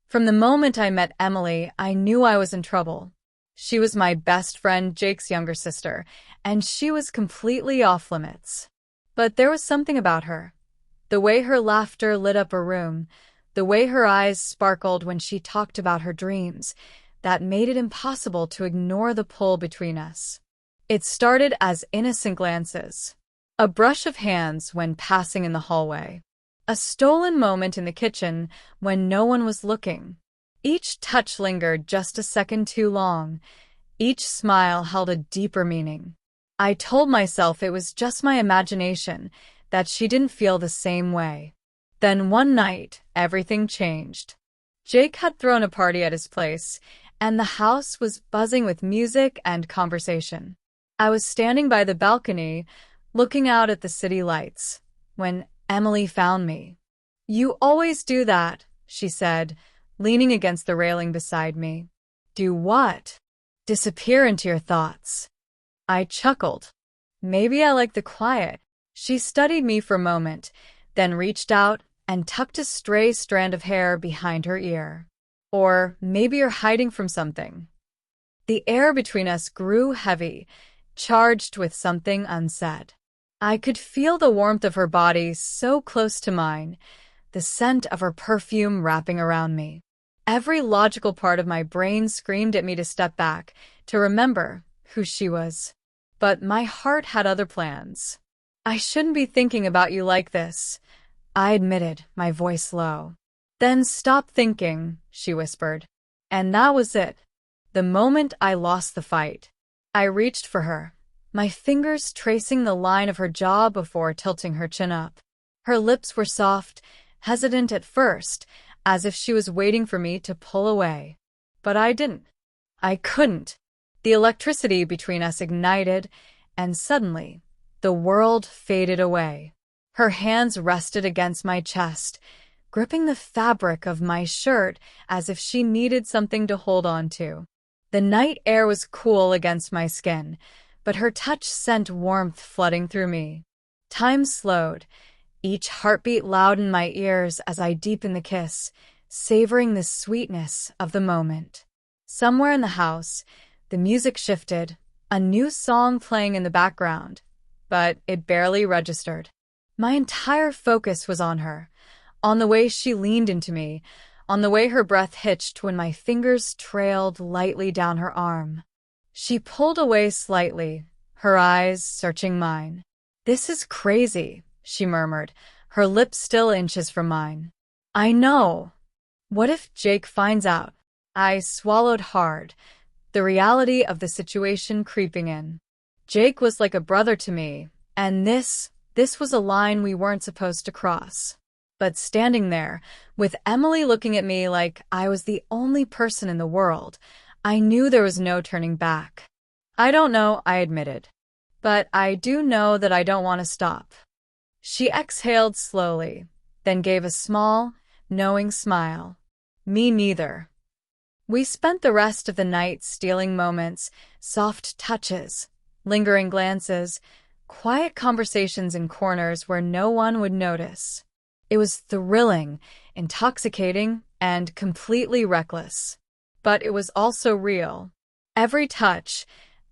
From the moment I met Emily, I knew I was in trouble. She was my best friend Jake's younger sister, and she was completely off limits. But there was something about her. The way her laughter lit up a room, the way her eyes sparkled when she talked about her dreams, that made it impossible to ignore the pull between us. It started as innocent glances, a brush of hands when passing in the hallway, a stolen moment in the kitchen when no one was looking. Each touch lingered just a second too long. Each smile held a deeper meaning. I told myself it was just my imagination, that she didn't feel the same way. Then one night, everything changed. Jake had thrown a party at his place, and the house was buzzing with music and conversation. I was standing by the balcony, looking out at the city lights, when Emily found me. "You always do that," she said, leaning against the railing beside me. "Do what?" "Disappear into your thoughts." I chuckled. "Maybe I like the quiet." She studied me for a moment, then reached out and tucked a stray strand of hair behind her ear. "Or maybe you're hiding from something." The air between us grew heavy, charged with something unsaid. I could feel the warmth of her body so close to mine, the scent of her perfume wrapping around me. Every logical part of my brain screamed at me to step back, to remember who she was. But my heart had other plans. "I shouldn't be thinking about you like this," I admitted, my voice low. "Then stop thinking," she whispered. And that was it. The moment I lost the fight, I reached for her, my fingers tracing the line of her jaw before tilting her chin up. Her lips were soft, hesitant at first, as if she was waiting for me to pull away. But I didn't. I couldn't. The electricity between us ignited, and suddenly, the world faded away. Her hands rested against my chest, gripping the fabric of my shirt as if she needed something to hold on to. The night air was cool against my skin, but her touch sent warmth flooding through me. Time slowed, each heartbeat loud in my ears as I deepened the kiss, savoring the sweetness of the moment. Somewhere in the house, the music shifted, a new song playing in the background, but it barely registered. My entire focus was on her, on the way she leaned into me, on the way her breath hitched when my fingers trailed lightly down her arm. She pulled away slightly, her eyes searching mine. "This is crazy," she murmured, her lips still inches from mine. "I know. What if Jake finds out?" I swallowed hard, the reality of the situation creeping in. Jake was like a brother to me, and this was a line we weren't supposed to cross. But standing there, with Emily looking at me like I was the only person in the world, I knew there was no turning back. "I don't know," I admitted. "But I do know that I don't want to stop." She exhaled slowly, then gave a small, knowing smile. "Me neither." We spent the rest of the night stealing moments, soft touches, lingering glances, quiet conversations in corners where no one would notice. It was thrilling, intoxicating, and completely reckless. But it was also real. Every touch,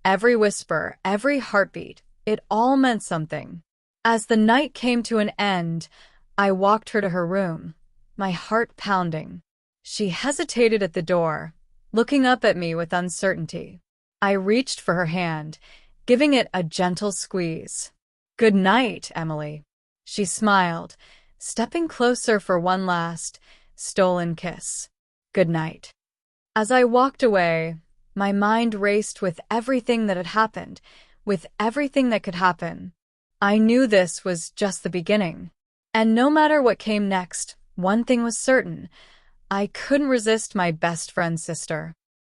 every whisper, every heartbeat, it all meant something. As the night came to an end, I walked her to her room, my heart pounding. She hesitated at the door, looking up at me with uncertainty. I reached for her hand, giving it a gentle squeeze. "Good night, Emily." She smiled, stepping closer for one last, stolen kiss. "Good night." As I walked away, my mind raced with everything that had happened, with everything that could happen. I knew this was just the beginning. And no matter what came next, one thing was certain. I couldn't resist my best friend's sister.